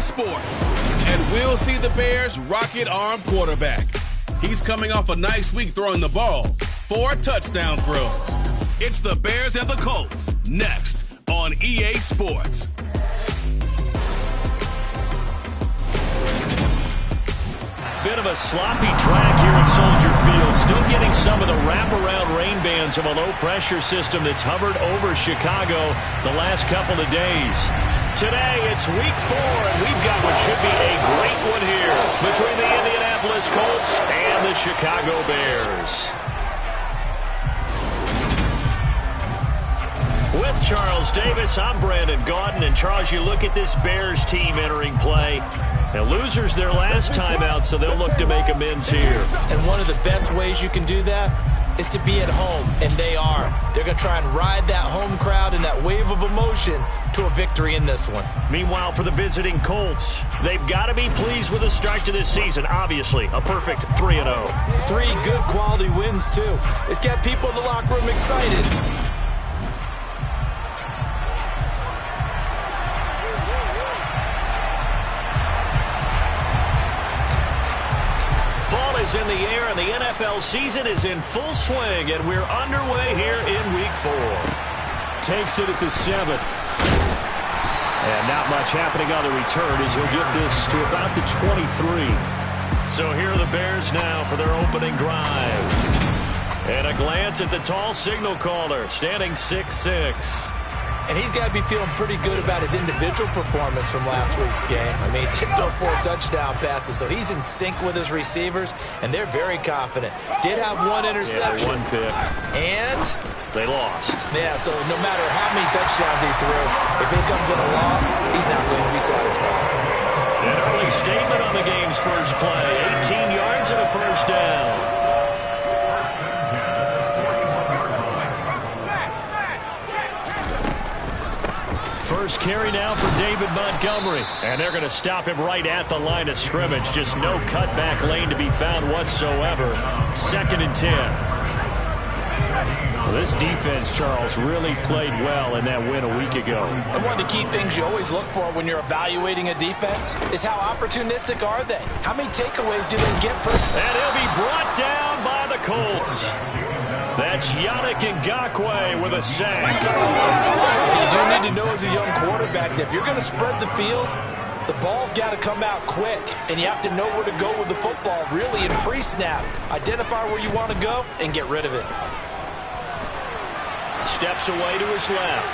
Sports. And we'll see the Bears' rocket-armed quarterback. He's coming off a nice week throwing the ball. 4 touchdown throws. It's the Bears and the Colts, next on EA Sports. Bit of a sloppy track here at Soldier Field. Still getting some of the wraparound rain bands of a low-pressure system that's hovered over Chicago the last couple of days. Today, it's week 4, and we've got what should be a great one here between the Indianapolis Colts and the Chicago Bears. With Charles Davis, I'm Brandon Gaudin. And Charles, you look at this Bears team entering play. Now, losers their last time out, so they'll look to make amends here. And one of the best ways you can do that is to be at home, and they are. They're going to try and ride that home crowd and that wave of emotion to a victory in this one. Meanwhile, for the visiting Colts, they've got to be pleased with the start to this season. Obviously, a perfect 3-0. 3 good quality wins, too. It's got people in the locker room excited. Is in the air, and the NFL season is in full swing, and we're underway here in week 4. Takes it at the 7. And not much happening on the return as he'll get this to about the 23. So here are the Bears now for their opening drive. And a glance at the tall signal caller, standing 6'6". And he's got to be feeling pretty good about his individual performance from last week's game. I mean, he did throw 4 touchdown passes, so he's in sync with his receivers, and they're very confident. Did have 1 interception. Yeah, 1 pick. And they lost. Yeah, so no matter how many touchdowns he threw, if it comes in a loss, he's not going to be satisfied. An early statement on the game's first play. 18 yards and a first down. First carry now for David Montgomery. And they're going to stop him right at the line of scrimmage. Just no cutback lane to be found whatsoever. 2nd and 10. Well, this defense, Charles, really played well in that win a week ago. And one of the key things you always look for when you're evaluating a defense is how opportunistic are they? How many takeaways do they get per... And he'll be brought down by the Colts. That's Yannick Ngakoue with a sack. You do need to know as a young quarterback that if you're going to spread the field, the ball's got to come out quick, and you have to know where to go with the football, really, in pre-snap. Identify where you want to go and get rid of it. Steps away to his left.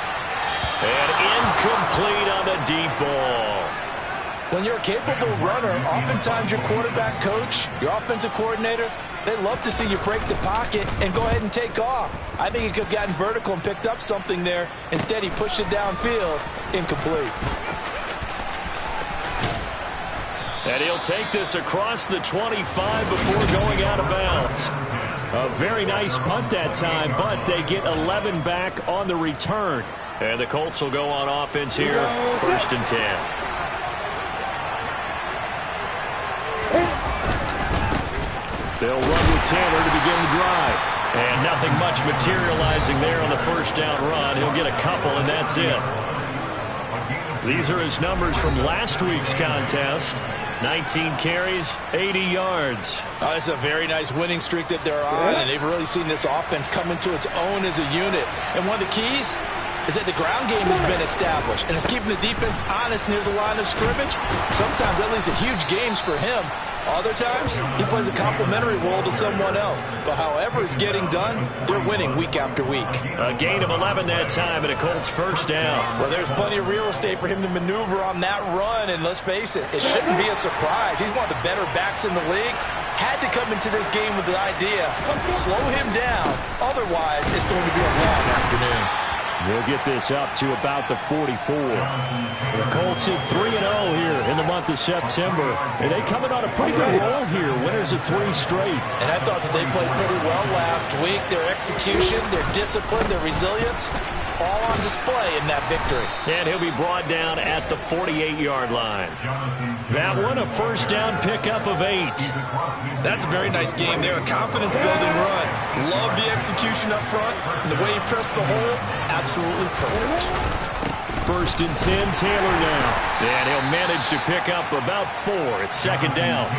And incomplete on the deep ball. When you're a capable runner, oftentimes your quarterback coach, your offensive coordinator, they love to see you break the pocket and go ahead and take off. I think he could have gotten vertical and picked up something there. Instead, he pushed it downfield. Incomplete. And he'll take this across the 25 before going out of bounds. A very nice punt that time, but they get 11 back on the return. And the Colts will go on offense here, 1st and 10. They'll run with Taylor to begin the drive. And nothing much materializing there on the first down run. He'll get a couple, and that's it. These are his numbers from last week's contest. 19 carries, 80 yards. Oh, it's a very nice winning streak that they're on, and they've really seen this offense come into its own as a unit. And one of the keys is that the ground game has been established, and it's keeping the defense honest near the line of scrimmage. Sometimes that leads to huge games for him. Other times, he plays a complementary role to someone else. But however it's getting done, they're winning week after week. A gain of 11 that time, and a Colts first down. Well, there's plenty of real estate for him to maneuver on that run, and let's face it, it shouldn't be a surprise. He's one of the better backs in the league. Had to come into this game with the idea, slow him down. Otherwise, it's going to be a long afternoon. They'll get this up to about the 44. The Colts hit 3-0 here in the month of September. And they coming on a pretty good roll here. Winners of 3 straight. And I thought that they played pretty well last week. Their execution, their discipline, their resilience, all on display in that victory. And he'll be brought down at the 48-yard line. That one, a first down pickup of 8. That's a very nice game there. A confidence-building run. Love the execution up front. And the way he pressed the hole, absolutely perfect. 1st and 10, Taylor now. And he'll manage to pick up about 4. It's 2nd down.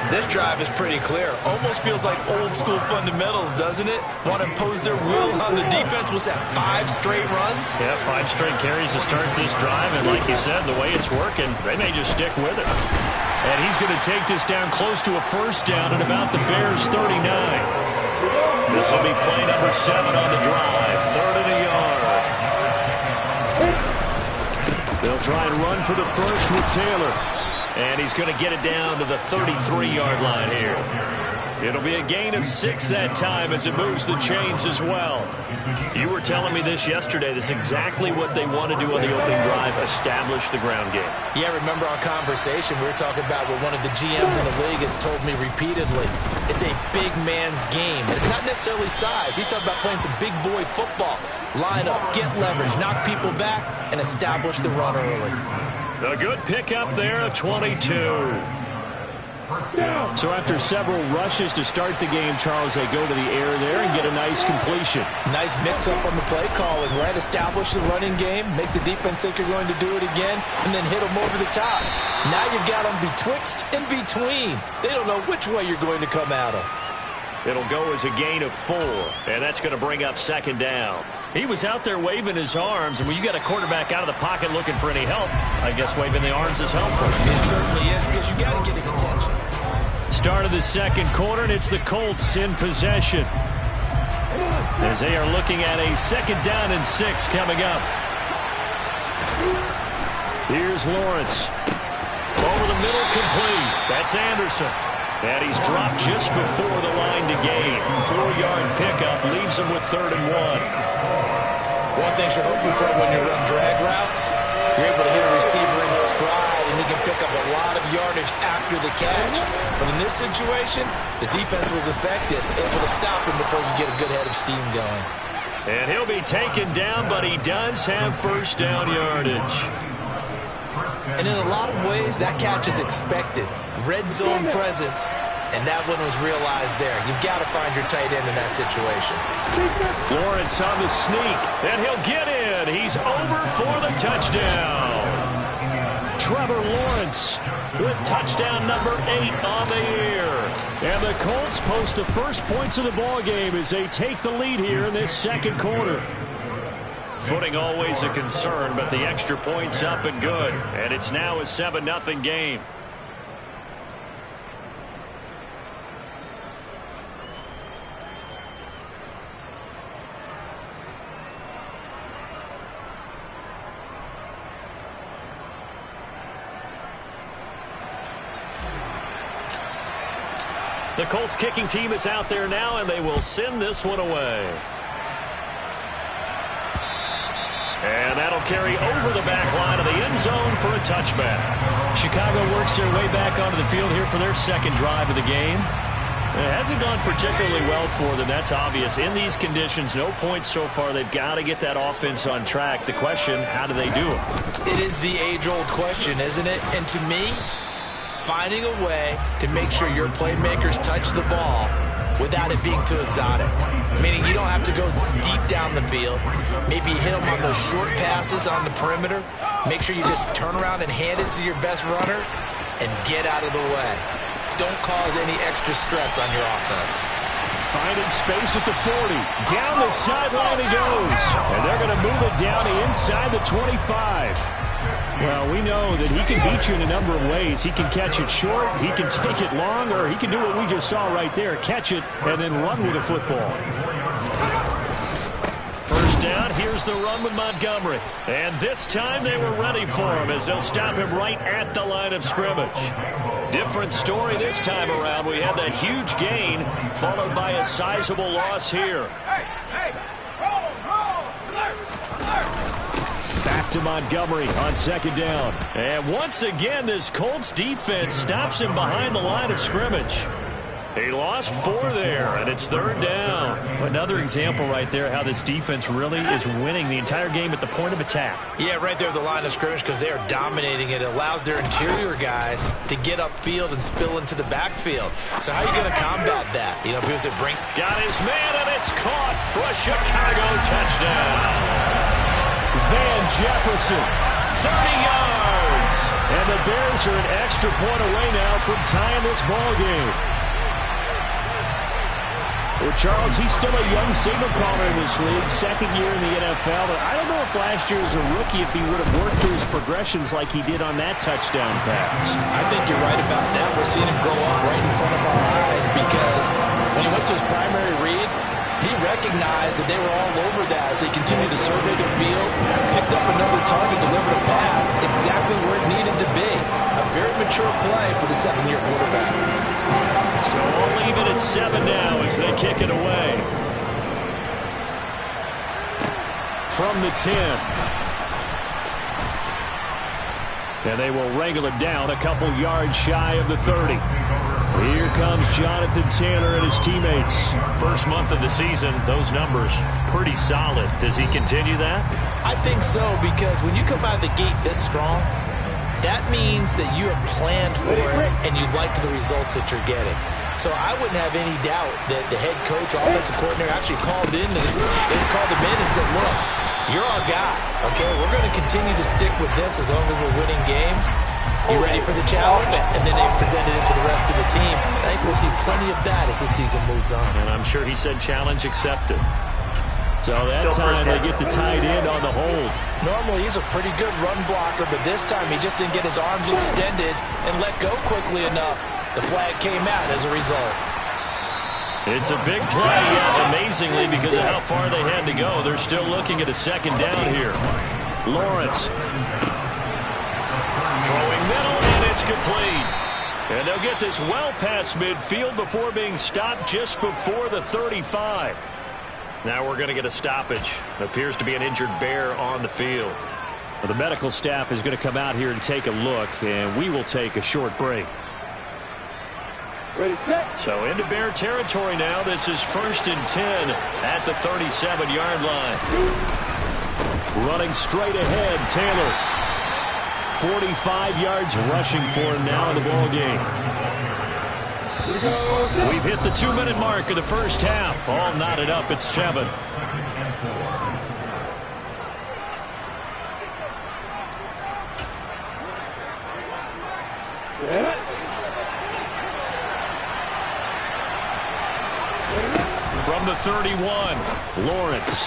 This drive is pretty clear. Almost feels like old school fundamentals, doesn't it? Want to impose their will on the defense. Was that 5 straight runs? Yeah, 5 straight carries to start this drive. And like you said, the way it's working, they may just stick with it. And he's going to take this down close to a 1st down at about the Bears' 39. This will be play number 7 on the drive. 3rd and a yard. They'll try and run for the 1st with Taylor. And he's going to get it down to the 33-yard line here. It'll be a gain of 6 that time as it moves the chains as well. You were telling me this yesterday. This is exactly what they want to do on the opening drive, establish the ground game. Yeah, remember our conversation? We were talking about what one of the GMs in the league has told me repeatedly. It's a big man's game. And it's not necessarily size. He's talking about playing some big boy football. Line up, get leverage, knock people back, and establish the run early. A good pickup there, a 22. So after several rushes to start the game, Charles, they go to the air there and get a nice completion. Nice mix-up on the play calling, right? Establish the running game, make the defense think you're going to do it again, and then hit them over the top. Now you've got them betwixt and between. They don't know which way you're going to come at them. It'll go as a gain of 4, and that's going to bring up 2nd down. He was out there waving his arms, and when you got a quarterback out of the pocket looking for any help, I guess waving the arms is helpful. It certainly is, because you got to get his attention. Start of the 2nd quarter, and it's the Colts in possession, as they are looking at a 2nd down and 6 coming up. Here's Lawrence. Over the middle, complete. That's Anderson. And he's dropped just before the line to gain. 4-yard pickup leaves him with 3rd and 1. One thing you're hoping for when you run drag routes, you're able to hit a receiver in stride, and he can pick up a lot of yardage after the catch. But in this situation, the defense was effective, able to stop him before you get a good head of steam going. And he'll be taken down, but he does have 1st down yardage. And in a lot of ways, that catch is expected. Red zone presence, and that one was realized there. You've got to find your tight end in that situation. Lawrence on the sneak, and he'll get in. He's over for the touchdown. Trevor Lawrence with touchdown number 8 on the year. And the Colts post the first points of the ball game as they take the lead here in this 2nd quarter. Footing always a concern, but the extra point's up and good. And it's now a 7-0 game. The Colts kicking team is out there now, and they will send this one away. And that'll carry over the back line of the end zone for a touchback. Chicago works their way back onto the field here for their 2nd drive of the game. It hasn't gone particularly well for them. That's obvious. In these conditions, no points so far. They've got to get that offense on track. The question, how do they do it? It is the age-old question, isn't it? And to me, finding a way to make sure your playmakers touch the ball without it being too exotic. Meaning you don't have to go deep down the field. Maybe hit them on those short passes on the perimeter. Make sure you just turn around and hand it to your best runner and get out of the way. Don't cause any extra stress on your offense. Finding space at the 40. Down the sideline he goes. And they're going to move it down to inside the 25. Well, we know that he can beat you in a number of ways. He can catch it short, he can take it long, or he can do what we just saw right there, catch it and then run with the football. First down, here's the run with Montgomery. And this time they were ready for him as they'll stop him right at the line of scrimmage. Different story this time around. We had that huge gain followed by a sizable loss here. Back to Montgomery on 2nd down. And once again, this Colts defense stops him behind the line of scrimmage. He lost 4 there, and it's 3rd down. Another example right there how this defense really is winning the entire game at the point of attack. Yeah, right there at the line of scrimmage because they are dominating it. It allows their interior guys to get upfield and spill into the backfield. So how are you going to combat that? You know, people say bring... Got his man, and it's caught for a Chicago touchdown. Van Jefferson, 30 yards. And the Bears are an extra point away now from tying this ball game. Well, Charles, he's still a young signal caller in this league, second year in the NFL. But I don't know if last year as a rookie, if he would have worked through his progressions like he did on that touchdown pass. I think you're right about that. We're seeing him grow up right in front of our eyes because when he went to his primary read, he recognized that they were all over that as they continued to survey the field, picked up another target, delivered a pass exactly where it needed to be. A very mature play for the second-year quarterback. So we'll leave it at 7 now as they kick it away. From the 10. And they will wrangle it down a couple yards shy of the 30. Here comes Jonathan Taylor and his teammates. First month of the season, those numbers pretty solid. Does he continue that? I think so, because when you come out of the gate this strong, that means that you have planned for it and you like the results that you're getting. So I wouldn't have any doubt that the head coach, offensive coordinator, actually called him in and said, look, you're our guy, okay? We're going to continue to stick with this as long as we're winning games. You ready for the challenge? And then they presented it to the rest of the team. I think we'll see plenty of that as the season moves on. And I'm sure he said challenge accepted. So that time they get the tight end on the hold. Normally he's a pretty good run blocker, but this time he just didn't get his arms extended and let go quickly enough. The flag came out as a result. It's a big play, yet amazingly, because of how far they had to go, they're still looking at a second down here. Lawrence. Throwing middle, and it's complete. And they'll get this well past midfield before being stopped just before the 35. Now we're going to get a stoppage. Appears to be an injured Bear on the field. Well, the medical staff is going to come out here and take a look, and we will take a short break. Ready, set. So into Bear territory now. This is 1st and 10 at the 37-yard line. Running straight ahead, Taylor. 45 yards rushing for him now in the ball game. We've hit the 2-minute mark of the first half. All knotted up at 7. From the 31, Lawrence.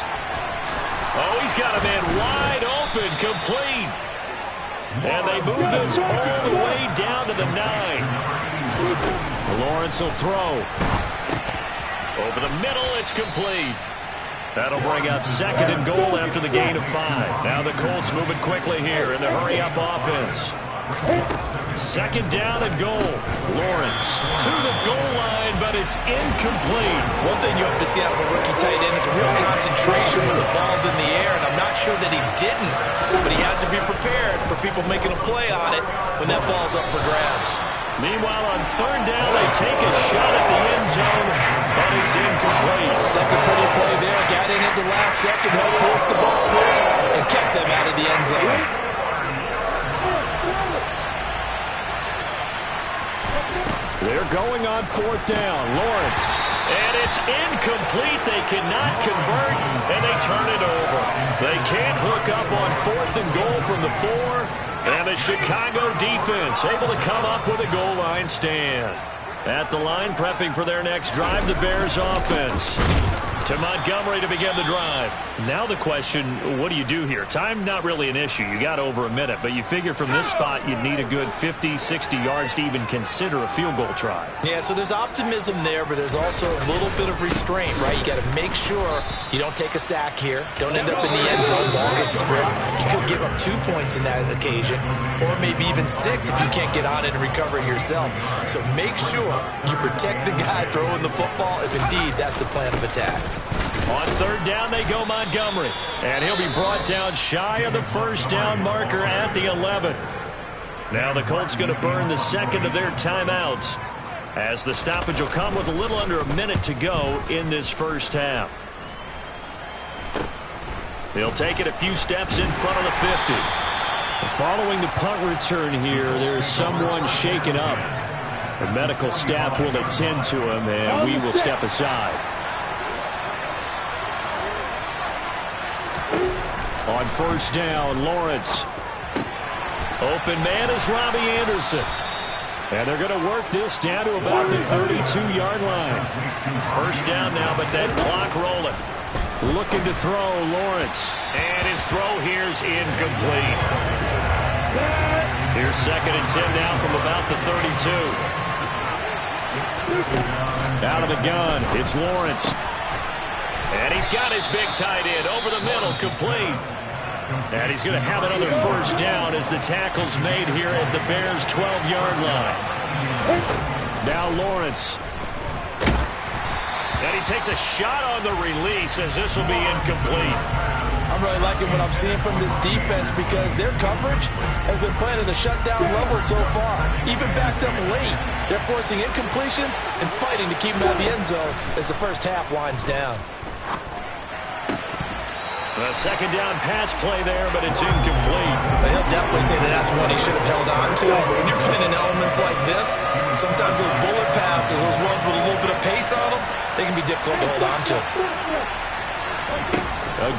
Oh, he's got a man wide open, complete. And they move this all the way down to the 9. Lawrence will throw. Over the middle, it's complete. That'll bring up 2nd and goal after the gain of 5. Now the Colts moving quickly here in the hurry-up offense. 2nd down and goal. Lawrence to the goal line, but it's incomplete. One thing you have to see out of a rookie tight end is a real concentration when the ball's in the air, and I'm not sure that he didn't, but he has to be prepared for people making a play on it when that ball's up for grabs. Meanwhile, on 3rd down, they take a shot at the end zone, but it's incomplete. That's a pretty play there. Got in at the last second, helped force the ball clear, and kept them out of the end zone. They're going on 4th down. Lawrence. And it's incomplete. They cannot convert, and they turn it over. They can't hook up on 4th and goal from the 4. And the Chicago defense able to come up with a goal line stand. At the line, prepping for their next drive, the Bears offense. To Montgomery to begin the drive. Now the question, what do you do here? Time not really an issue. You got over a minute, but you figure from this spot you'd need a good 50, 60 yards to even consider a field goal try. Yeah, so there's optimism there, but there's also a little bit of restraint, right? You got to make sure you don't take a sack here. Don't end up in the end zone. Ball gets stripped. You could give up 2 points in that occasion, or maybe even 6 if you can't get on it and recover it yourself. So make sure you protect the guy throwing the football if indeed that's the plan of attack. On 3rd down, they go Montgomery. And he'll be brought down shy of the 1st down marker at the 11. Now the Colts going to burn the 2nd of their timeouts, as the stoppage will come with a little under a minute to go in this first half. They'll take it a few steps in front of the 50. Following the punt return here, there's someone shaken up. The medical staff will attend to him, and we will step aside. On first down, Lawrence. Open man is Robbie Anderson. And they're going to work this down to about the 32-yard line. First down now, but that clock rolling. Looking to throw, Lawrence. And his throw here's incomplete. Here's 2nd and 10 now from about the 32. Out of the gun, it's Lawrence. And he's got his big tight end over the middle, complete. And he's going to have another first down as the tackle's made here at the Bears' 12-yard line. Now Lawrence. And he takes a shot on the release as this will be incomplete. I'm really liking what I'm seeing from this defense because their coverage has been playing at a shutdown level so far. Even backed up late, they're forcing incompletions and fighting to keep them out of the end zone as the first half winds down. A second down pass play there, but it's incomplete. He'll definitely say that that's one he should have held on to. But when you're playing in elements like this, sometimes those bullet passes, those ones with a little bit of pace on them, they can be difficult to hold on to.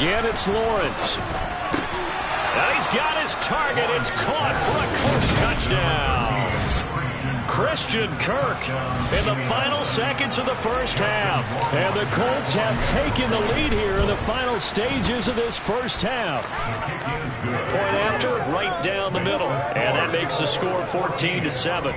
Again, it's Lawrence. And he's got his target. It's caught for a close touchdown. Christian Kirk in the final seconds of the first half. And the Colts have taken the lead here in the final stages of this first half. Point after, right down the middle. And that makes the score 14-7.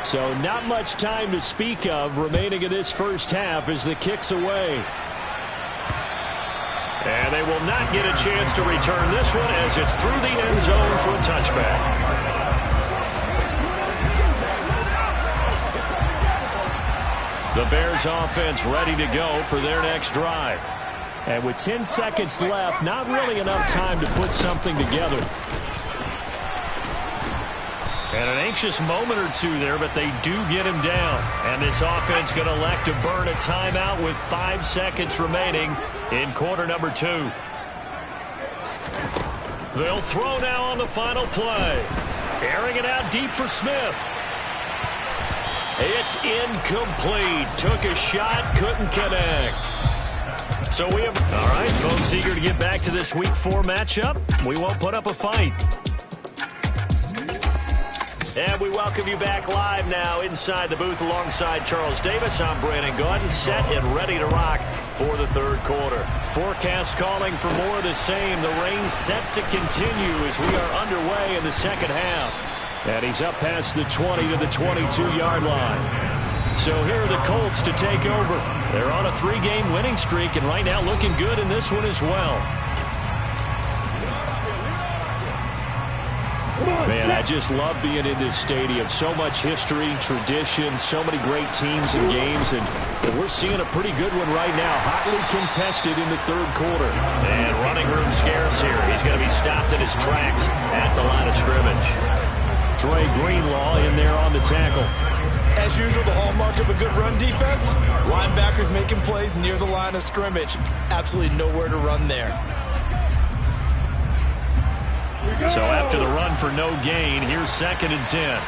So not much time to speak of remaining in this first half as the kick's away. And they will not get a chance to return this one as it's through the end zone for a touchback. The Bears offense ready to go for their next drive. And with 10 seconds left, not really enough time to put something together. And an anxious moment or two there, but they do get him down. And this offense going to elect to burn a timeout with 5 seconds remaining in quarter number 2. They'll throw now on the final play. Airing it out deep for Smith. It's incomplete. Took a shot, couldn't connect. So we have... All right, folks, eager to get back to this Week 4 matchup. We won't put up a fight. And we welcome you back live now inside the booth alongside Charles Davis. I'm Brandon Gaudin, set and ready to rock for the third quarter. Forecast calling for more of the same. The rain set to continue as we are underway in the second half. And he's up past the 20 to the 22-yard line. So here are the Colts to take over. They're on a 3-game winning streak and right now looking good in this one as well. Man, I just love being in this stadium. So much history, tradition, so many great teams and games, and we're seeing a pretty good one right now. Hotly contested in the third quarter. And running room scarce here. He's going to be stopped in his tracks at the line of scrimmage. Dre Greenlaw in there on the tackle. As usual, the hallmark of a good run defense, linebackers making plays near the line of scrimmage. Absolutely nowhere to run there. So after the run for no gain, here's 2nd and 10.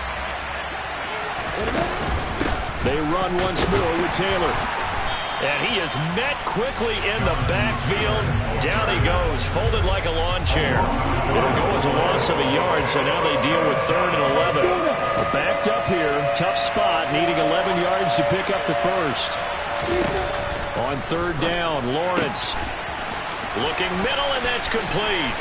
They run once more with Taylor. And he is met quickly in the backfield. Down he goes, folded like a lawn chair. It'll go as a loss of a yard, so now they deal with 3rd and 11. Well, backed up here, tough spot, needing 11 yards to pick up the first. On 3rd down, Lawrence. Looking middle, and that's complete.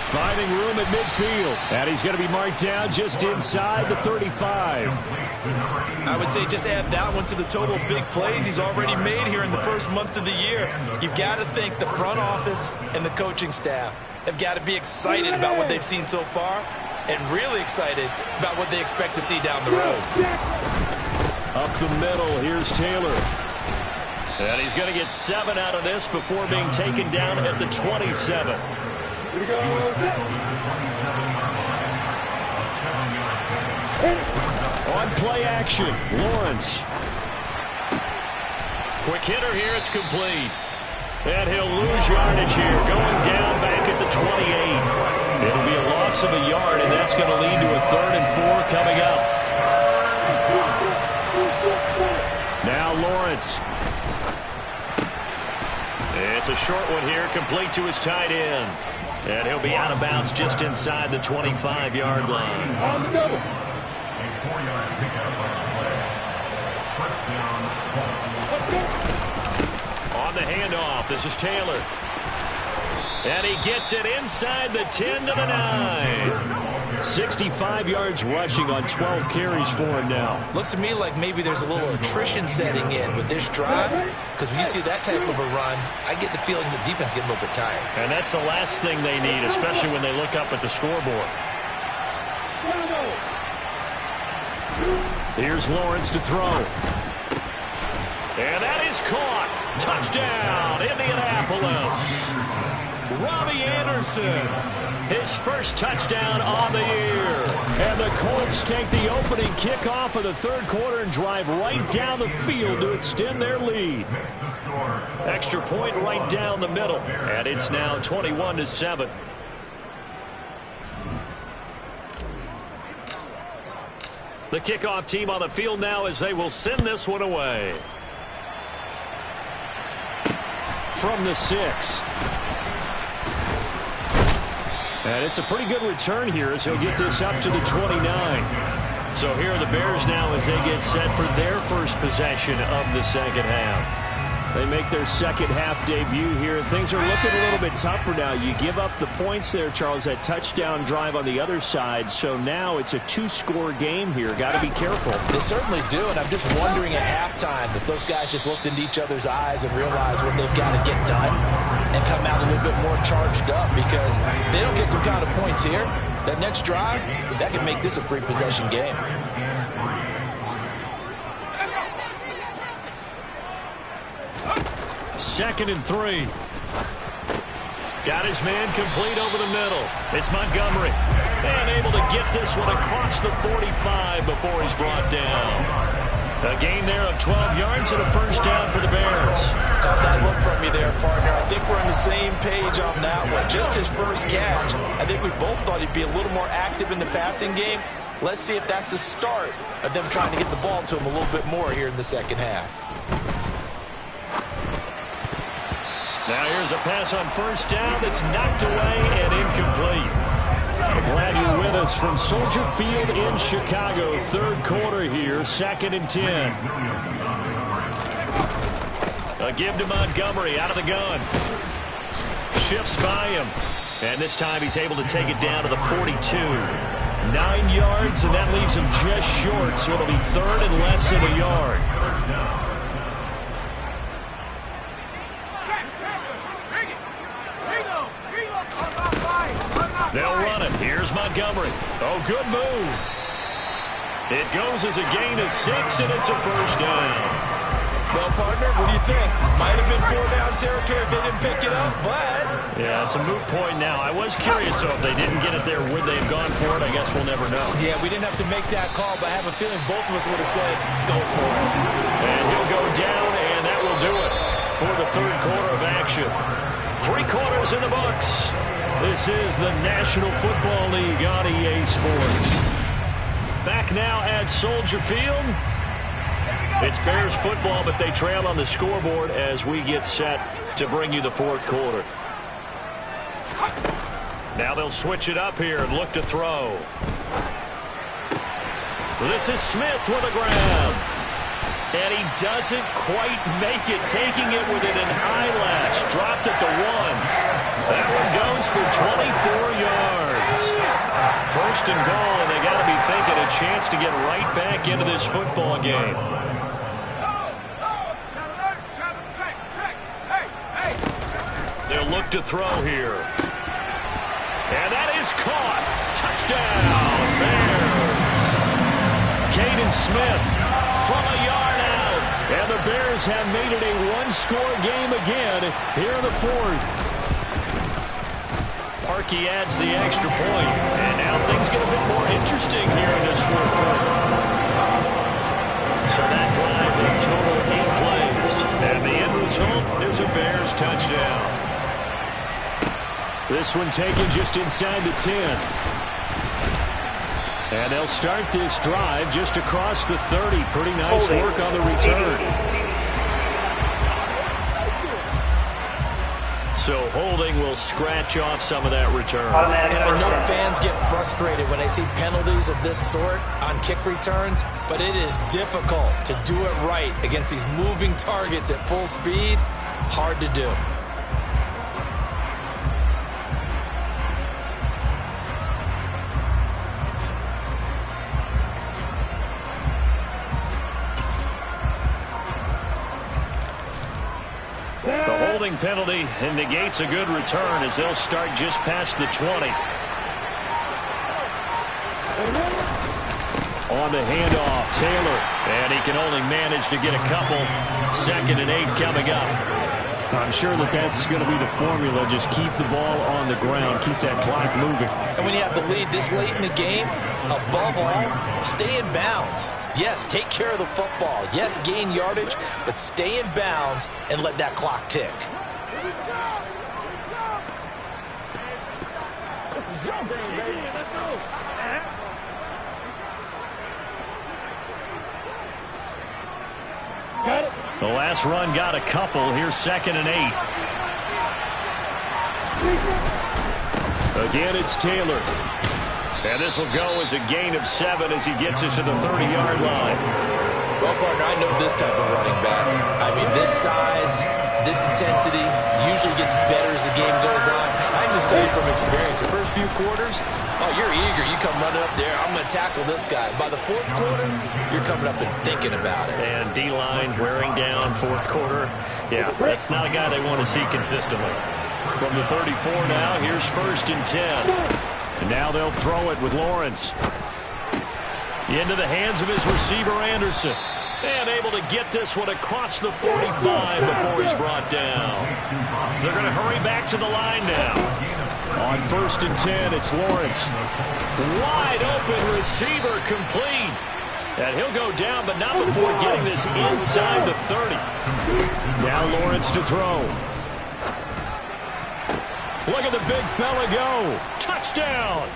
Finding room at midfield. And he's going to be marked down just inside the 35. I would say just add that one to the total of big plays he's already made here in the first month of the year. You've got to think the front office and the coaching staff have got to be excited about what they've seen so far and really excited about what they expect to see down the road. Up the middle, here's Taylor. And he's going to get 7 out of this before being taken down at the 27. On play action, Lawrence. Quick hitter here, it's complete. And he'll lose yardage here, going down back at the 28. It'll be a loss of a yard, and that's going to lead to a 3rd and 4 coming up. Now Lawrence. It's a short one here, complete to his tight end. And he'll be out of bounds just inside the 25-yard line. On the double. On the handoff, this is Taylor. And he gets it inside the 10 to the 9. 65 yards rushing on 12 carries for him now. Looks to me like maybe there's a little attrition setting in with this drive, because when you see that type of a run, I get the feeling the defense getting a little bit tired. And that's the last thing they need, especially when they look up at the scoreboard. Here's Lawrence to throw. And that is caught. Touchdown, Indianapolis. Robbie Anderson, his first touchdown on the year. And the Colts take the opening kickoff of the 3rd quarter and drive right down the field to extend their lead. Extra point right down the middle. And it's now 21-7. The kickoff team on the field now as they will send this one away. From the 6. And it's a pretty good return here as he'll get this up to the 29. So here are the Bears now as they get set for their first possession of the second half. They make their second half debut here. Things are looking a little bit tougher now. You give up the points there, Charles, that touchdown drive on the other side. So now it's a 2-score game here. Got to be careful. They certainly do, and I'm just wondering at halftime if those guys just looked into each other's eyes and realized what they've got to get done and come out a little bit more charged up, because if they don't get some kind of points here, that next drive, that could make this a 3-possession game. Second and 3. Got his man complete over the middle. It's Montgomery. And able to get this one across the 45 before he's brought down. A gain there of 12 yards and a first down for the Bears. Caught that look from me there, partner. I think we're on the same page on that one. Just his first catch. I think we both thought he'd be a little more active in the passing game. Let's see if that's the start of them trying to get the ball to him a little bit more here in the second half. Now here's a pass on first down that's knocked away and incomplete. We're glad you're with us from Soldier Field in Chicago. 3rd quarter here, 2nd and 10. A give to Montgomery out of the gun. Shifts by him. And this time he's able to take it down to the 42. 9 yards, and that leaves him just short, so it'll be 3rd and less than a yard. They'll run it. Here's Montgomery. Oh, good move. It goes as a gain of 6, and it's a first down. Well, partner, what do you think? Might have been 4-down territory if they didn't pick it up, but... Yeah, it's a moot point now. I was curious, though, if they didn't get it there, would they have gone for it? I guess we'll never know. Yeah, we didn't have to make that call, but I have a feeling both of us would have said, go for it. And he'll go down, and that will do it for the 3rd quarter of action. 3 quarters in the books. This is the National Football League on EA Sports. Back now at Soldier Field. It's Bears football, but they trail on the scoreboard as we get set to bring you the 4th quarter. Now they'll switch it up here and look to throw. This is Smith with a grab. And he doesn't quite make it, taking it within an eyelash. Dropped at the 1. That one goes for 24 yards. 1st and goal, and they got to be thinking a chance to get right back into this football game. They'll look to throw here. And that is caught. Touchdown, Bears. Caden Smith from a yard out. And the Bears have made it a 1-score game again here in the 4th. Parkey adds the extra point, and now things get a bit more interesting here in this 4th quarter. So that drive in total 8 plays, and the end result is a Bears touchdown. This one taken just inside the 10. And they'll start this drive just across the 30. Pretty nice work on the return. So holding will scratch off some of that return. And I know fans get frustrated when they see penalties of this sort on kick returns, but it is difficult to do it right against these moving targets at full speed. Hard to do. Penalty and negates a good return as they'll start just past the 20. On the handoff, Taylor, and he can only manage to get a couple. 2nd and 8 coming up. I'm sure that's going to be the formula. Just keep the ball on the ground, keep that clock moving. And when you have the lead this late in the game, above all, stay in bounds. Yes, take care of the football. Yes, gain yardage, but stay in bounds and let that clock tick. This is your game, baby. Let's go. Got it. The last run got a couple. Here's 2nd and 8. Again, it's Taylor. And this will go as a gain of 7 as he gets it to the 30-yard line. Well, partner, I know this type of running back. I mean, this size, this intensity usually gets better as the game goes on. I can just tell you from experience, the first few quarters, oh, you're eager. You come running up there, I'm going to tackle this guy. By the 4th quarter, you're coming up and thinking about it. And D-line wearing down 4th quarter. Yeah, that's not a guy they want to see consistently. From the 34 now, here's 1st and 10. And now they'll throw it with Lawrence. Into the hands of his receiver, Anderson. And able to get this one across the 45 before he's brought down. They're going to hurry back to the line now. On 1st and 10, it's Lawrence. Wide open receiver complete. And he'll go down, but not before getting this inside the 30. Now Lawrence to throw. Look at the big fella go. Touchdown.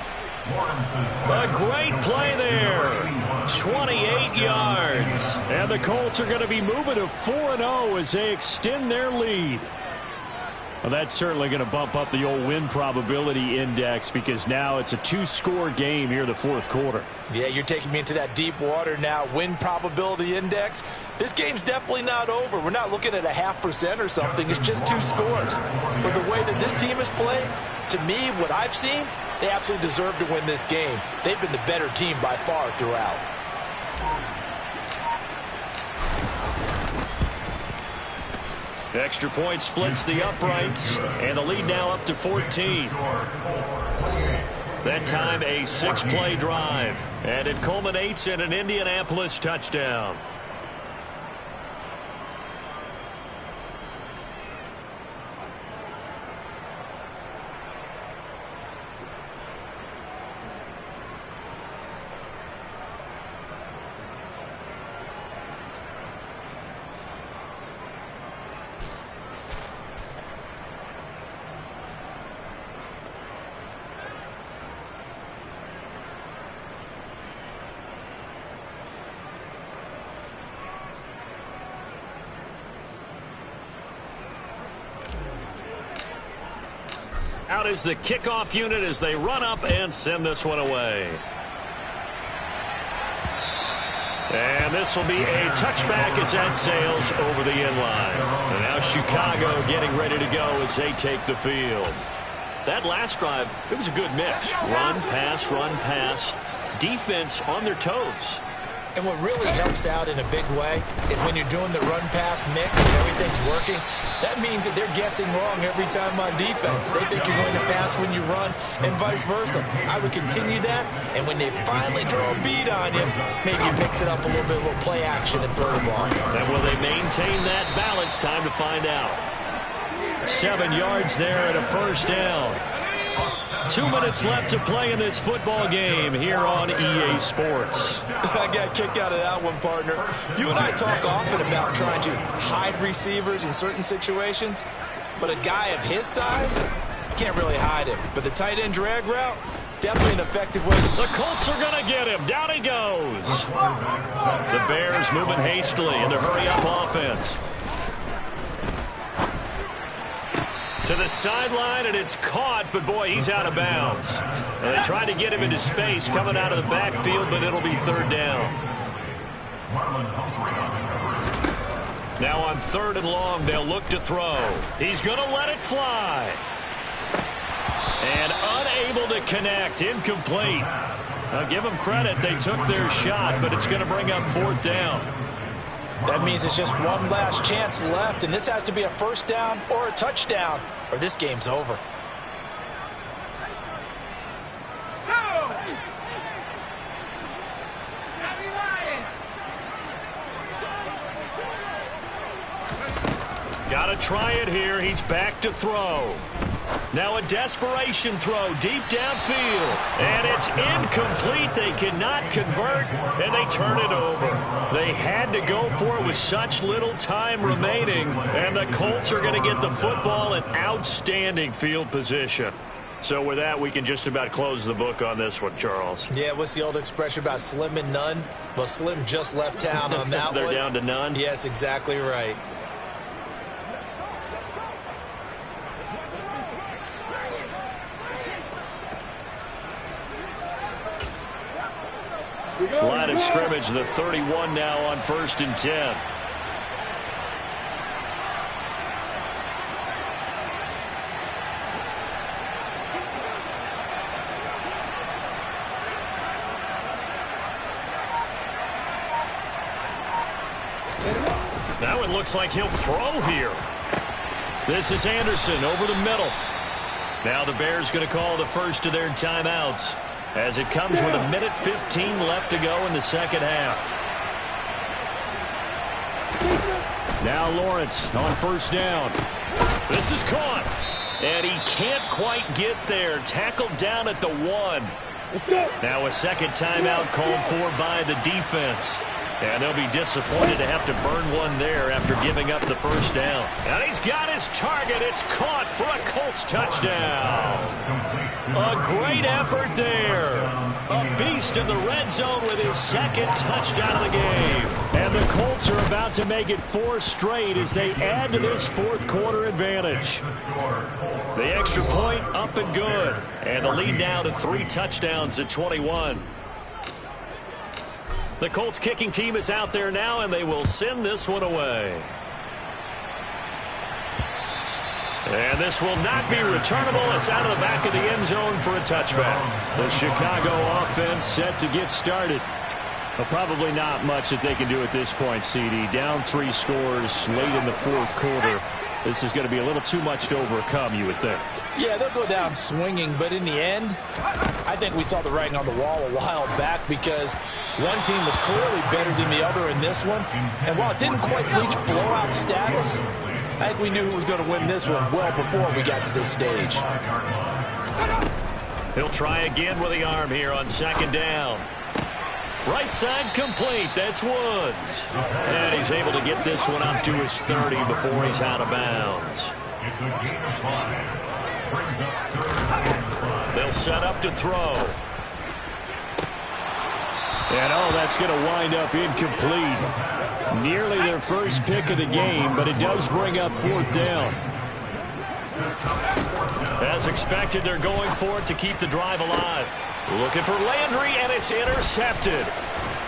A great play there. 28 yards. And the Colts are going to be moving to 4-0 as they extend their lead. Well, that's certainly going to bump up the old win probability index because now it's a 2-score game here in the 4th quarter. Yeah, you're taking me into that deep water now. Win probability index. This game's definitely not over. We're not looking at a 0.5% or something. It's just 2 scores. But the way that this team has played, to me, what I've seen, they absolutely deserve to win this game. They've been the better team by far throughout. Extra point splits the uprights, and the lead now up to 14. That time a 6-play drive, and it culminates in an Indianapolis touchdown. Out is the kickoff unit as they run up and send this one away. And this will be a touchback as that sails over the end line. And now Chicago getting ready to go as they take the field. That last drive, it was a good mix. Run, pass, defense on their toes. And what really helps out in a big way is when you're doing the run-pass mix and everything's working, that means that they're guessing wrong every time on defense. They think you're going to pass when you run and vice versa. I would continue that, and when they finally draw a beat on you, maybe you mix it up a little bit, a little play action and throw the ball. And will they maintain that balance? Time to find out. 7 yards there and a 1st down. 2 minutes left to play in this football game here on EA Sports. I got a kick out of that one, partner. You and I talk often about trying to hide receivers in certain situations, but a guy of his size, Can't really hide him. But the tight end drag route, definitely an effective way. The Colts are going to get him. Down he goes. The Bears moving hastily in the hurry-up offense. To the sideline, and it's caught, but boy, he's out of bounds. And they tried to get him into space coming out of the backfield, but it'll be third down. Now on 3rd and long, they'll look to throw. He's going to let it fly. And unable to connect, incomplete. Now give them credit, they took their shot, but it's going to bring up 4th down. That means it's just one last chance left, and this has to be a first down or a touchdown, or this game's over. Got to try it here. He's back to throw. Now a desperation throw deep downfield. And it's incomplete. They cannot convert, and they turn it over. They had to go for it with such little time remaining, and the Colts are going to get the football in outstanding field position. So with that, we can just about close the book on this one, Charles. Yeah, what's the old expression about slim and none? Well, Slim just left town on that They're one. down to none? Yes, exactly right. Line of scrimmage, the 31 now on 1st and 10. Now it looks like he'll throw here. This is Anderson over the middle. Now the Bears going to call the first of their timeouts, as it comes with 1:15 left to go in the second half. Now Lawrence on 1st down. This is caught, and he can't quite get there. Tackled down at the 1. Now a second timeout called for by the defense. And they'll be disappointed to have to burn one there after giving up the first down. And he's got his target. It's caught for a Colts touchdown. A great effort there. A beast in the red zone with his second touchdown of the game. And the Colts are about to make it 4 straight as they add to this 4th quarter advantage. The extra point up and good. And the lead now to 3 touchdowns at 21. The Colts kicking team is out there now, and they will send this one away. And this will not be returnable. It's out of the back of the end zone for a touchback. The Chicago offense set to get started. Well, probably not much that they can do at this point, CD. Down 3 scores late in the 4th quarter. This is going to be a little too much to overcome, you would think. Yeah, they'll go down swinging, but in the end, I think we saw the writing on the wall a while back because one team was clearly better than the other in this one. And while it didn't quite reach blowout status, I think we knew who was going to win this one well before we got to this stage. He'll try again with the arm here on 2nd down. Right side complete. That's Woods. And he's able to get this one up to his 30 before he's out of bounds. They'll set up to throw. And that's going to wind up incomplete. Nearly their first pick of the game, but it does bring up 4th down. As expected, they're going for it to keep the drive alive. Looking for Landry, and it's intercepted.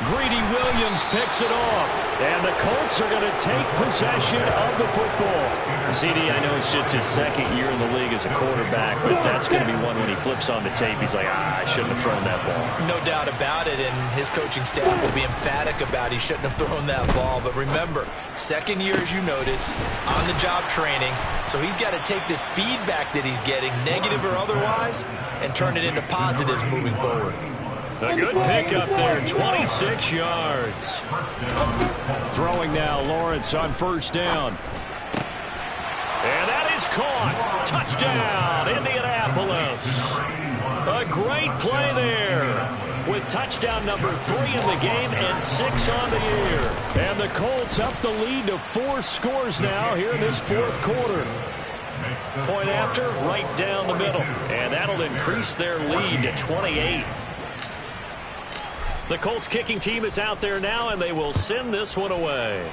Greedy Williams picks it off. And the Colts are going to take possession of the football. CD, I know it's just his 2nd year in the league as a quarterback, but that's going to be one when he flips on the tape. He's like, I shouldn't have thrown that ball. No doubt about it, and his coaching staff will be emphatic about he shouldn't have thrown that ball. But remember, 2nd year, as you noted, on-the-job training. So he's got to take this feedback that he's getting, negative or otherwise, and turn it into positives moving forward. A good pickup there, 26 yards. Throwing now, Lawrence on 1st down. And that is caught. Touchdown, Indianapolis. A great play there with touchdown number 3 in the game and 6 on the year. And the Colts up the lead to 4 scores now here in this 4th quarter. Point after, right down the middle. And that'll increase their lead to 28. The Colts kicking team is out there now, and they will send this one away.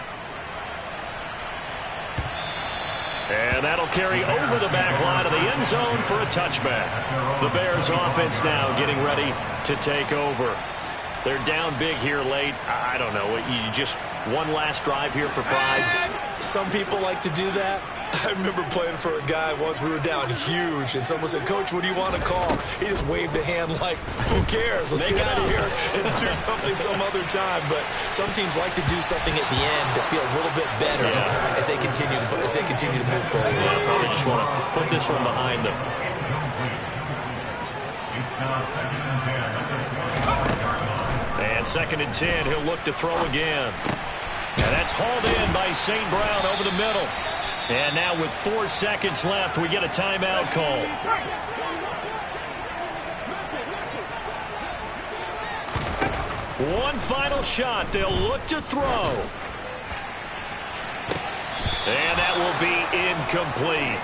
And that'll carry over the back line of the end zone for a touchback. The Bears offense now getting ready to take over. They're down big here late. I don't know. You just one last drive here for pride. Some people like to do that. I remember playing for a guy once. We were down huge, and someone said, "Coach, what do you want to call?" He just waved a hand like, "Who cares? Let's get out of here and do something some other time." But some teams like to do something at the end to feel a little bit better as they continue to move forward. Yeah, probably just want to put this one behind them. And 2nd and 10, he'll look to throw again. And that's hauled in by St. Brown over the middle. And now with 4 seconds left, we get a timeout call. One final shot. They'll look to throw. And that will be incomplete,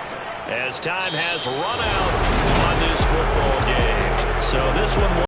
as time has run out on this football game. So this one